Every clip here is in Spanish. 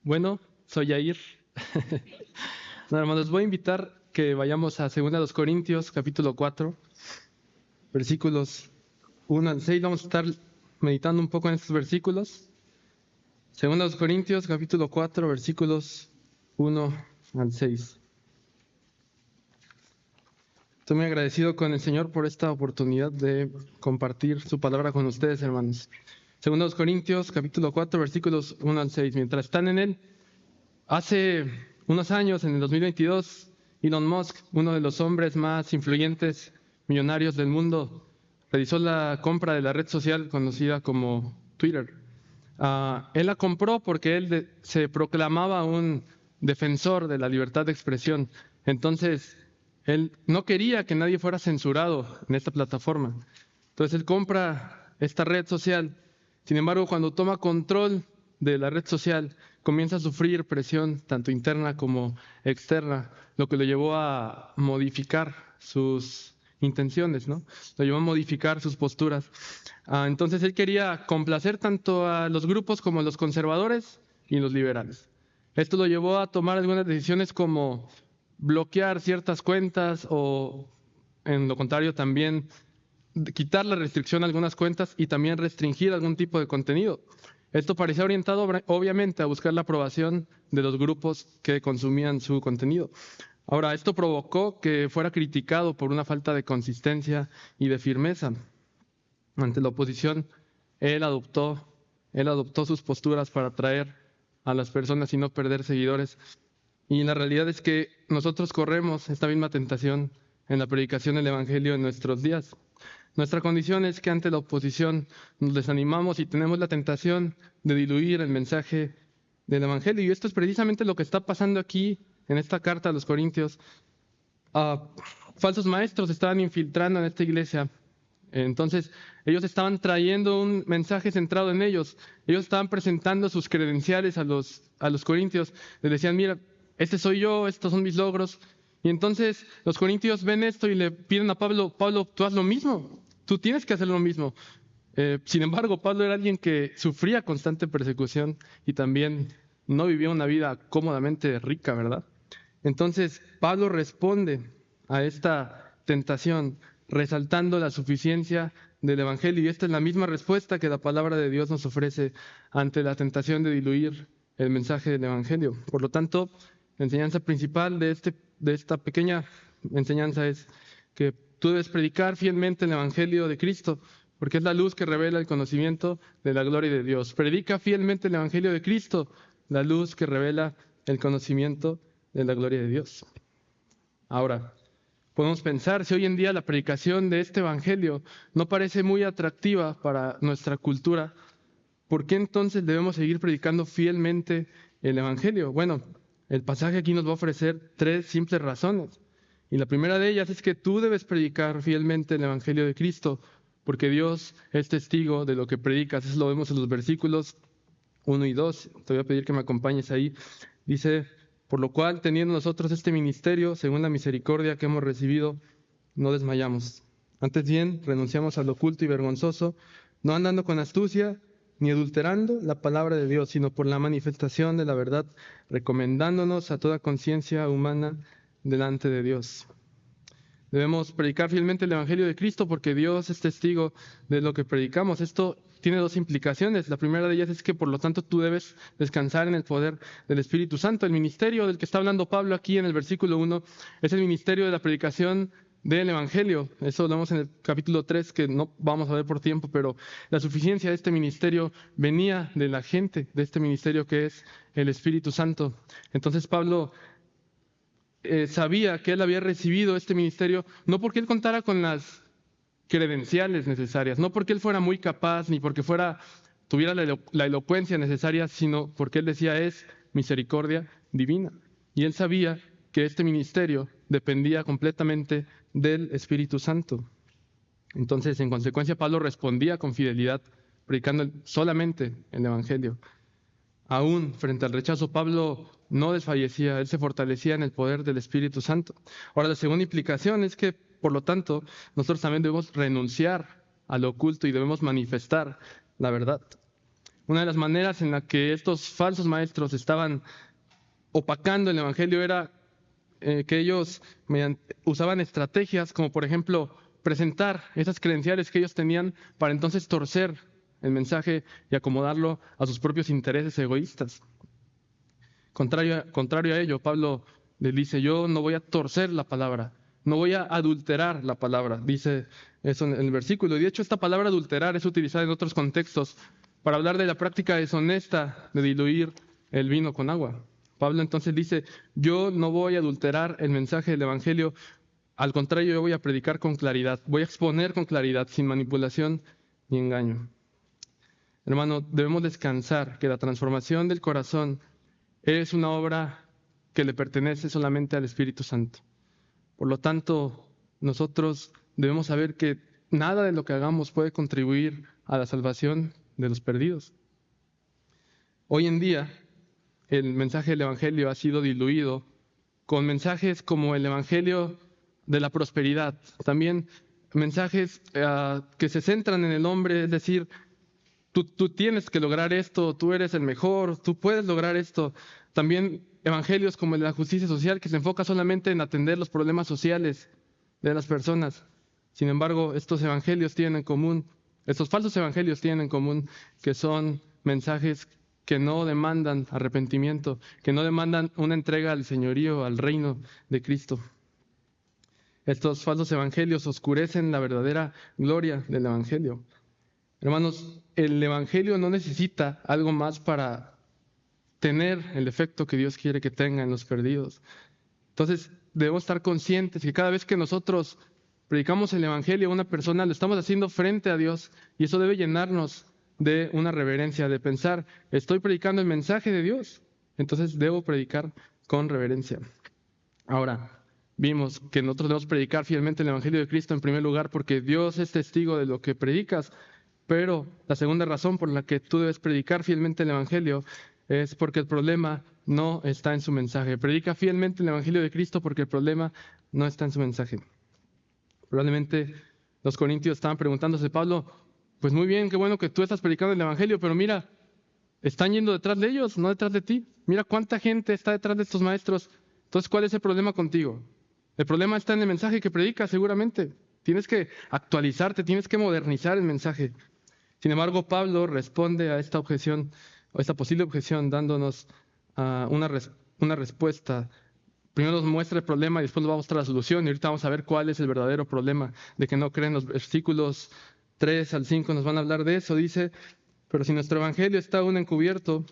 Bueno, soy Yair. No, hermanos, voy a invitar que vayamos a 2 Corintios, capítulo 4, versículos 1 al 6. Vamos a estar meditando un poco en estos versículos. 2 Corintios, capítulo 4, versículos 1 al 6. Estoy muy agradecido con el Señor por esta oportunidad de compartir su palabra con ustedes, hermanos. 2 Corintios, capítulo 4, versículos 1 al 6. Mientras están en él, hace unos años, en el 2022, Elon Musk, uno de los hombres más influyentes, millonarios del mundo, realizó la compra de la red social conocida como Twitter. Él la compró porque él se proclamaba un defensor de la libertad de expresión. Entonces, él no quería que nadie fuera censurado en esta plataforma. Entonces, él compra esta red social. Sin embargo, cuando toma control de la red social, comienza a sufrir presión tanto interna como externa, lo que lo llevó a modificar sus intenciones, ¿no? Lo llevó a modificar sus posturas. Entonces él quería complacer tanto a los grupos como a los conservadores y los liberales. Esto lo llevó a tomar algunas decisiones como bloquear ciertas cuentas o, en lo contrario, también quitar la restricción a algunas cuentas y también restringir algún tipo de contenido. Esto parecía orientado, obviamente, a buscar la aprobación de los grupos que consumían su contenido. Ahora, esto provocó que fuera criticado por una falta de consistencia y de firmeza. Ante la oposición, él adoptó sus posturas para atraer a las personas y no perder seguidores. Y la realidad es que nosotros corremos esta misma tentación en la predicación del Evangelio en nuestros días. Nuestra condición es que ante la oposición nos desanimamos y tenemos la tentación de diluir el mensaje del Evangelio. Y esto es precisamente lo que está pasando aquí en esta carta a los Corintios. Falsos maestros estaban infiltrando en esta iglesia. Entonces, ellos estaban trayendo un mensaje centrado en ellos. Ellos estaban presentando sus credenciales a los corintios. Les decían, mira, este soy yo, estos son mis logros. Y entonces los corintios ven esto y le piden a Pablo, tú haz lo mismo, tú tienes que hacer lo mismo. Sin embargo, Pablo era alguien que sufría constante persecución y también no vivía una vida cómodamente rica, ¿verdad? Entonces, Pablo responde a esta tentación resaltando la suficiencia del Evangelio. Y esta es la misma respuesta que la palabra de Dios nos ofrece ante la tentación de diluir el mensaje del Evangelio. Por lo tanto, la enseñanza principal de esta pequeña enseñanza es que tú debes predicar fielmente el Evangelio de Cristo, porque es la luz que revela el conocimiento de la gloria de Dios. Predica fielmente el Evangelio de Cristo, la luz que revela el conocimiento de la gloria de Dios. Ahora, podemos pensar, si hoy en día la predicación de este Evangelio no parece muy atractiva para nuestra cultura, ¿por qué entonces debemos seguir predicando fielmente el Evangelio? Bueno, el pasaje aquí nos va a ofrecer 3 simples razones. Y la primera de ellas es que tú debes predicar fielmente el Evangelio de Cristo, porque Dios es testigo de lo que predicas. Eso lo vemos en los versículos 1 y 2. Te voy a pedir que me acompañes ahí. Dice, por lo cual, teniendo nosotros este ministerio, según la misericordia que hemos recibido, no desmayamos. Antes bien, renunciamos a lo oculto y vergonzoso, no andando con astucia, ni adulterando la palabra de Dios, sino por la manifestación de la verdad, recomendándonos a toda conciencia humana delante de Dios. Debemos predicar fielmente el Evangelio de Cristo porque Dios es testigo de lo que predicamos. Esto tiene 2 implicaciones. La primera de ellas es que, por lo tanto, tú debes descansar en el poder del Espíritu Santo. El ministerio del que está hablando Pablo aquí en el versículo 1 es el ministerio de la predicación del Evangelio. Eso lo vemos en el capítulo 3, que no vamos a ver por tiempo, pero la suficiencia de este ministerio venía de la gente, de este ministerio que es el Espíritu Santo. Entonces Pablo sabía que él había recibido este ministerio no porque él contara con las credenciales necesarias, no porque él fuera muy capaz, ni porque tuviera la elocuencia necesaria, sino porque él decía es misericordia divina. Y él sabía que este ministerio dependía completamente del Espíritu Santo. Entonces, en consecuencia, Pablo respondía con fidelidad, predicando solamente el Evangelio. Aún frente al rechazo, Pablo no desfallecía, él se fortalecía en el poder del Espíritu Santo. Ahora, la segunda implicación es que, por lo tanto, nosotros también debemos renunciar a lo oculto y debemos manifestar la verdad. Una de las maneras en la que estos falsos maestros estaban opacando el Evangelio era que ellos usaban estrategias como, por ejemplo, presentar esas credenciales que ellos tenían para entonces torcer el mensaje y acomodarlo a sus propios intereses egoístas. Contrario a ello, Pablo le dice, yo no voy a torcer la palabra, no voy a adulterar la palabra, dice eso en el versículo. Y de hecho, esta palabra adulterar es utilizada en otros contextos para hablar de la práctica deshonesta de diluir el vino con agua. Pablo entonces dice, yo no voy a adulterar el mensaje del Evangelio, al contrario, yo voy a predicar con claridad, voy a exponer con claridad, sin manipulación ni engaño. Hermano, debemos descansar que la transformación del corazón es una obra que le pertenece solamente al Espíritu Santo. Por lo tanto, nosotros debemos saber que nada de lo que hagamos puede contribuir a la salvación de los perdidos. Hoy en día, el mensaje del Evangelio ha sido diluido con mensajes como el Evangelio de la prosperidad, también mensajes que se centran en el hombre, es decir, tú tienes que lograr esto, tú eres el mejor, tú puedes lograr esto. También evangelios como el de la justicia social, que se enfoca solamente en atender los problemas sociales de las personas. Sin embargo, estos evangelios tienen en común, estos falsos evangelios tienen en común que son mensajes que no demandan arrepentimiento, que no demandan una entrega al señorío, al reino de Cristo. Estos falsos evangelios oscurecen la verdadera gloria del evangelio. Hermanos, el evangelio no necesita algo más para tener el efecto que Dios quiere que tenga en los perdidos. Entonces, debemos estar conscientes que cada vez que nosotros predicamos el evangelio a una persona, lo estamos haciendo frente a Dios, y eso debe llenarnos de una reverencia, de pensar, estoy predicando el mensaje de Dios, entonces debo predicar con reverencia. Ahora, vimos que nosotros debemos predicar fielmente el evangelio de Cristo en primer lugar porque Dios es testigo de lo que predicas, pero la segunda razón por la que tú debes predicar fielmente el evangelio es porque el problema no está en su mensaje. Predica fielmente el evangelio de Cristo porque el problema no está en su mensaje. Probablemente los corintios estaban preguntándose, Pablo, pues muy bien, qué bueno que tú estás predicando el evangelio, pero mira, están yendo detrás de ellos, no detrás de ti. Mira cuánta gente está detrás de estos maestros. Entonces, ¿cuál es el problema contigo? El problema está en el mensaje que predicas, seguramente. Tienes que actualizarte, tienes que modernizar el mensaje. Sin embargo, Pablo responde a esta objeción, o esta posible objeción, dándonos una respuesta. Primero nos muestra el problema y después nos va a mostrar la solución. Y ahorita vamos a ver cuál es el verdadero problema de que no creen. Los versículos 3 al 5 nos van a hablar de eso. Dice, pero si nuestro evangelio está aún encubierto,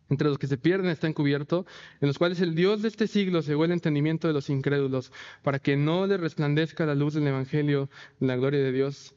entre los que se pierden está encubierto, en los cuales el Dios de este siglo cegó el entendimiento de los incrédulos, para que no les resplandezca la luz del evangelio de la gloria de Dios,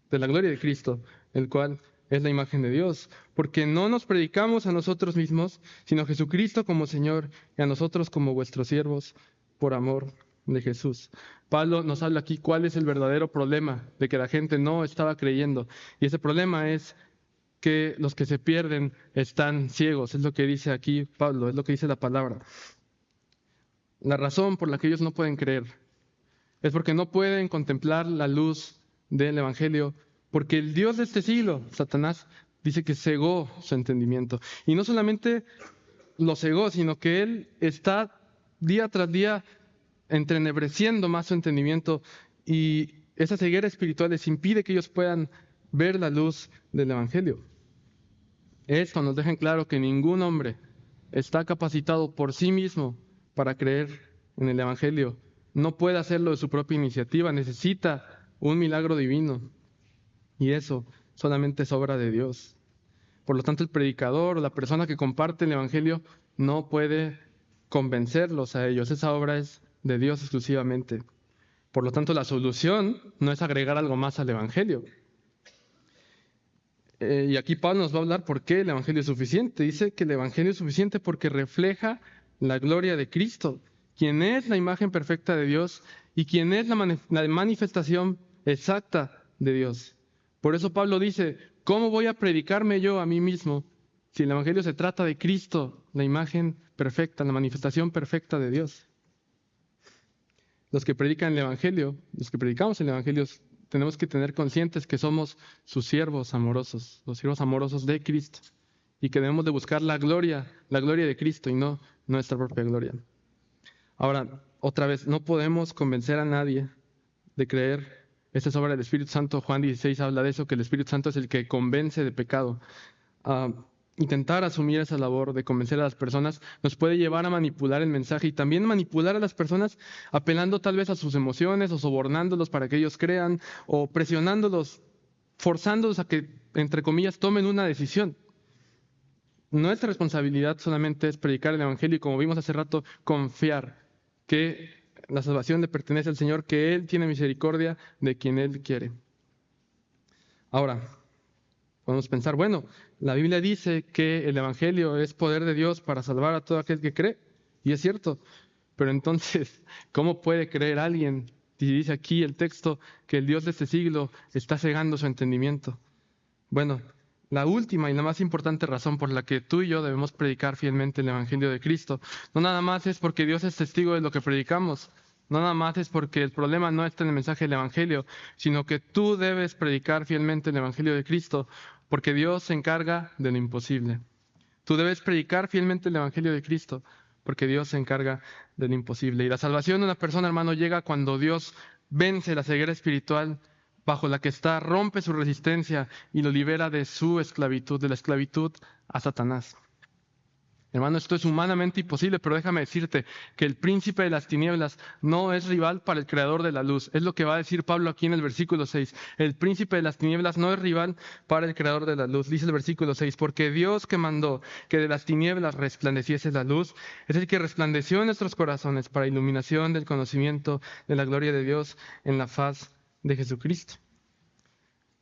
de la gloria de Cristo, el cual es la imagen de Dios. Porque no nos predicamos a nosotros mismos, sino a Jesucristo como Señor y a nosotros como vuestros siervos por amor de Jesús. Pablo nos habla aquí cuál es el verdadero problema de que la gente no estaba creyendo. Y ese problema es que los que se pierden están ciegos. Es lo que dice aquí Pablo, es lo que dice la palabra. La razón por la que ellos no pueden creer es porque no pueden contemplar la luz del evangelio, porque el Dios de este siglo, Satanás, dice que cegó su entendimiento. Y no solamente lo cegó, sino que él está día tras día entrenebreciendo más su entendimiento, y esa ceguera espiritual les impide que ellos puedan ver la luz del evangelio. Esto nos deja en claro que ningún hombre está capacitado por sí mismo para creer en el evangelio. No puede hacerlo de su propia iniciativa, necesita un milagro divino. Y eso solamente es obra de Dios. Por lo tanto, el predicador o la persona que comparte el evangelio no puede convencerlos a ellos. Esa obra es de Dios exclusivamente. Por lo tanto, la solución no es agregar algo más al evangelio. Y aquí Pablo nos va a hablar por qué el evangelio es suficiente. Dice que el evangelio es suficiente porque refleja la gloria de Cristo, quien es la imagen perfecta de Dios y quien es la manifestación exacta de Dios. Por eso Pablo dice, ¿cómo voy a predicarme yo a mí mismo si el evangelio se trata de Cristo, la imagen perfecta, la manifestación perfecta de Dios? Los que predican el evangelio, los que predicamos el evangelio, tenemos que tener conscientes que somos sus siervos amorosos, los siervos amorosos de Cristo, y que debemos de buscar la gloria de Cristo y no nuestra propia gloria. Ahora, otra vez, no podemos convencer a nadie de creer. Esta es obra del Espíritu Santo. Juan 16 habla de eso, que el Espíritu Santo es el que convence de pecado. Intentar asumir esa labor de convencer a las personas nos puede llevar a manipular el mensaje y también manipular a las personas apelando tal vez a sus emociones o sobornándolos para que ellos crean o presionándolos, forzándolos a que, entre comillas, tomen una decisión. Nuestra responsabilidad solamente es predicar el Evangelio y, como vimos hace rato, confiar que la salvación le pertenece al Señor, que Él tiene misericordia de quien Él quiere. Ahora, podemos pensar, bueno, la Biblia dice que el Evangelio es poder de Dios para salvar a todo aquel que cree, y es cierto, pero entonces, ¿cómo puede creer alguien? Si dice aquí el texto que el Dios de este siglo está cegando su entendimiento. Bueno, la última y la más importante razón por la que tú y yo debemos predicar fielmente el Evangelio de Cristo, no nada más es porque Dios es testigo de lo que predicamos, no nada más es porque el problema no está en el mensaje del Evangelio, sino que tú debes predicar fielmente el Evangelio de Cristo, porque Dios se encarga de lo imposible. Tú debes predicar fielmente el Evangelio de Cristo, porque Dios se encarga de lo imposible. Y la salvación de una persona, hermano, llega cuando Dios vence la ceguera espiritual bajo la que está, rompe su resistencia y lo libera de su esclavitud, de la esclavitud a Satanás. Hermano, esto es humanamente imposible, pero déjame decirte que el príncipe de las tinieblas no es rival para el creador de la luz. Es lo que va a decir Pablo aquí en el versículo 6. El príncipe de las tinieblas no es rival para el creador de la luz. Dice el versículo 6, porque Dios que mandó que de las tinieblas resplandeciese la luz, es el que resplandeció en nuestros corazones para iluminación del conocimiento de la gloria de Dios en la faz de Jesucristo.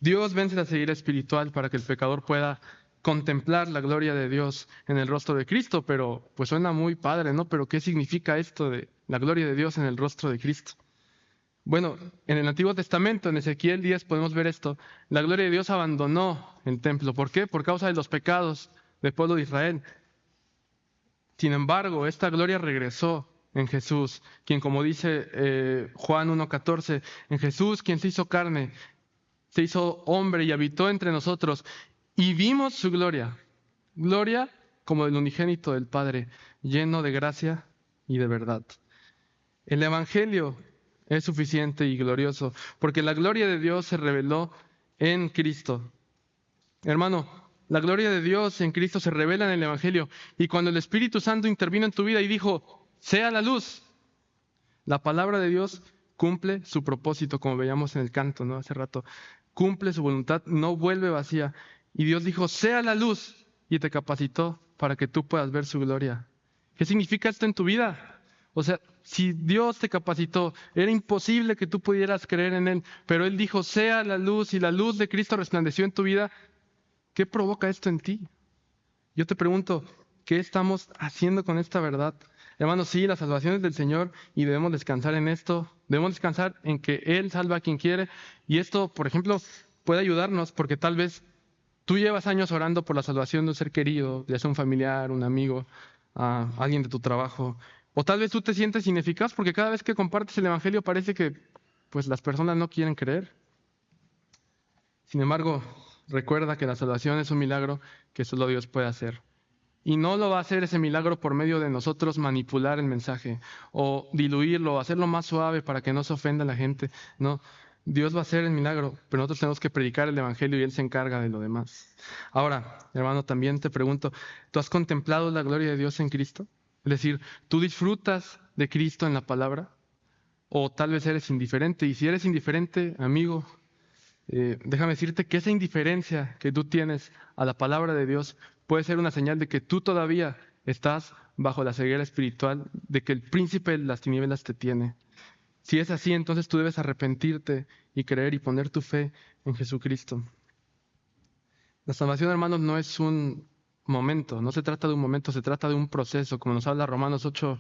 Dios vence la ceguera espiritual para que el pecador pueda contemplar la gloria de Dios en el rostro de Cristo, pero pues suena muy padre, ¿no? Pero ¿qué significa esto de la gloria de Dios en el rostro de Cristo? Bueno, en el Antiguo Testamento, en Ezequiel 10 podemos ver esto. La gloria de Dios abandonó el templo. ¿Por qué? Por causa de los pecados del pueblo de Israel. Sin embargo, esta gloria regresó en Jesús, quien, como dice Juan 1:14, en Jesús, quien se hizo carne, se hizo hombre y habitó entre nosotros, y vimos su gloria, gloria como del unigénito del Padre, lleno de gracia y de verdad. El Evangelio es suficiente y glorioso, porque la gloria de Dios se reveló en Cristo. Hermano, la gloria de Dios en Cristo se revela en el Evangelio, y cuando el Espíritu Santo intervino en tu vida y dijo, sea la luz, la palabra de Dios cumple su propósito, como veíamos en el canto, ¿no? Hace rato, cumple su voluntad, no vuelve vacía. Y Dios dijo, sea la luz, y te capacitó para que tú puedas ver su gloria. ¿Qué significa esto en tu vida? O sea, si Dios te capacitó, era imposible que tú pudieras creer en Él, pero Él dijo, sea la luz, y la luz de Cristo resplandeció en tu vida. ¿Qué provoca esto en ti? Yo te pregunto, ¿qué estamos haciendo con esta verdad? Hermanos, sí, la salvación es del Señor y debemos descansar en esto. Debemos descansar en que Él salva a quien quiere. Y esto, por ejemplo, puede ayudarnos porque tal vez tú llevas años orando por la salvación de un ser querido, ya sea un familiar, un amigo, alguien de tu trabajo. O tal vez tú te sientes ineficaz porque cada vez que compartes el Evangelio parece que pues, las personas no quieren creer. Sin embargo, recuerda que la salvación es un milagro que solo Dios puede hacer. Y no lo va a hacer ese milagro por medio de nosotros manipular el mensaje o diluirlo, o hacerlo más suave para que no se ofenda a la gente. No, Dios va a hacer el milagro, pero nosotros tenemos que predicar el Evangelio y Él se encarga de lo demás. Ahora, hermano, también te pregunto, ¿tú has contemplado la gloria de Dios en Cristo? Es decir, ¿tú disfrutas de Cristo en la palabra? ¿O tal vez eres indiferente? Y si eres indiferente, amigo, déjame decirte que esa indiferencia que tú tienes a la palabra de Dios puede ser una señal de que tú todavía estás bajo la ceguera espiritual, de que el príncipe de las tinieblas te tiene. Si es así, entonces tú debes arrepentirte y creer y poner tu fe en Jesucristo. La salvación, hermanos, no es un momento, no se trata de un momento, se trata de un proceso, como nos habla Romanos 8,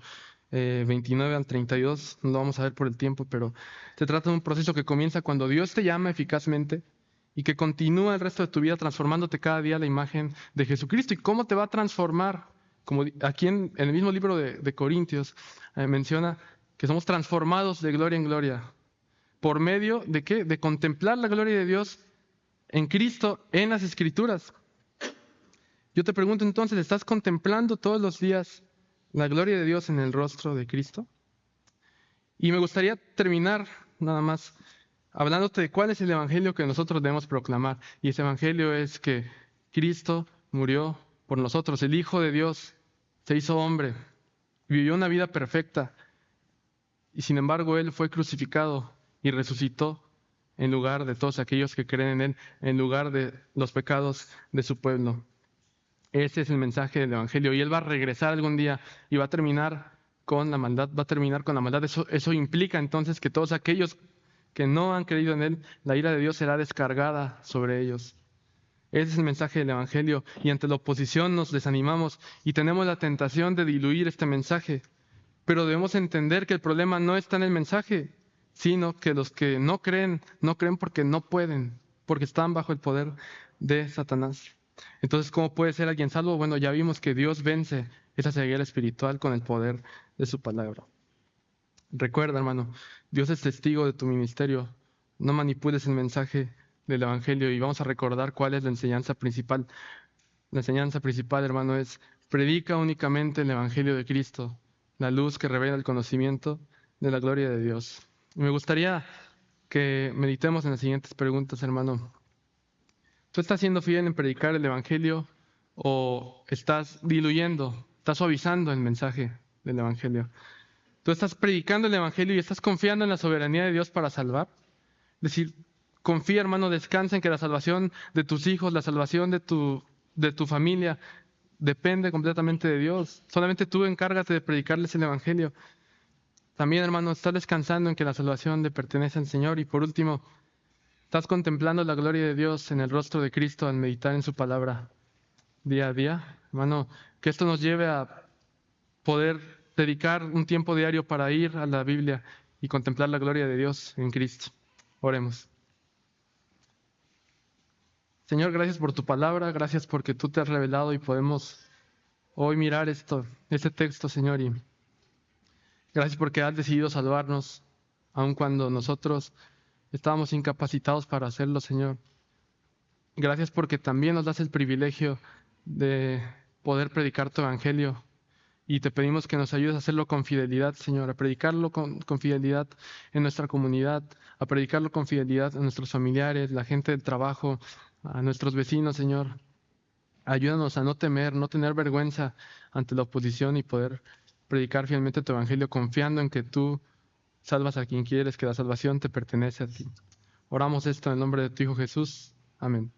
29 al 32, no lo vamos a ver por el tiempo, pero se trata de un proceso que comienza cuando Dios te llama eficazmente y que continúa el resto de tu vida transformándote cada día a la imagen de Jesucristo. ¿Y cómo te va a transformar? Como aquí en el mismo libro de Corintios menciona que somos transformados de gloria en gloria. ¿Por medio de qué? De contemplar la gloria de Dios en Cristo, en las Escrituras. Yo te pregunto entonces, ¿estás contemplando todos los días la gloria de Dios en el rostro de Cristo? Y me gustaría terminar nada más hablándote de cuál es el evangelio que nosotros debemos proclamar. Y ese evangelio es que Cristo murió por nosotros. El Hijo de Dios se hizo hombre, vivió una vida perfecta y sin embargo Él fue crucificado y resucitó en lugar de todos aquellos que creen en Él, en lugar de los pecados de su pueblo. Ese es el mensaje del evangelio y Él va a regresar algún día y va a terminar con la maldad, va a terminar con la maldad. Eso implica entonces que todos aquellos que no han creído en Él, la ira de Dios será descargada sobre ellos. Ese es el mensaje del evangelio y ante la oposición nos desanimamos y tenemos la tentación de diluir este mensaje. Pero debemos entender que el problema no está en el mensaje, sino que los que no creen porque no pueden, porque están bajo el poder de Satanás. Entonces, ¿cómo puede ser alguien salvo? Bueno, ya vimos que Dios vence esa ceguera espiritual con el poder de su palabra. Recuerda, hermano, Dios es testigo de tu ministerio. No manipules el mensaje del evangelio y vamos a recordar cuál es la enseñanza principal. La enseñanza principal, hermano, es predica únicamente el evangelio de Cristo, la luz que revela el conocimiento de la gloria de Dios. Y me gustaría que meditemos en las siguientes preguntas, hermano. ¿Tú estás siendo fiel en predicar el evangelio o estás diluyendo, estás suavizando el mensaje del evangelio? ¿Tú estás predicando el evangelio y estás confiando en la soberanía de Dios para salvar? Es decir, confía, hermano, descansa en que la salvación de tus hijos, la salvación de tu familia, depende completamente de Dios. Solamente tú encárgate de predicarles el evangelio. También, hermano, estás descansando en que la salvación le pertenece al Señor. Y por último, estás contemplando la gloria de Dios en el rostro de Cristo al meditar en su palabra día a día. Hermano, que esto nos lleve a poder dedicar un tiempo diario para ir a la Biblia y contemplar la gloria de Dios en Cristo. Oremos. Señor, gracias por tu palabra, gracias porque tú te has revelado y podemos hoy mirar este texto, Señor, y gracias porque has decidido salvarnos, aun cuando nosotros estábamos incapacitados para hacerlo, Señor. Gracias porque también nos das el privilegio de poder predicar tu evangelio. Y te pedimos que nos ayudes a hacerlo con fidelidad, Señor, a predicarlo con fidelidad en nuestra comunidad, a predicarlo con fidelidad a nuestros familiares, la gente del trabajo, a nuestros vecinos, Señor. Ayúdanos a no temer, no tener vergüenza ante la oposición y poder predicar fielmente tu evangelio confiando en que tú salvas a quien quieres, que la salvación te pertenece a ti. Oramos esto en el nombre de tu Hijo Jesús. Amén.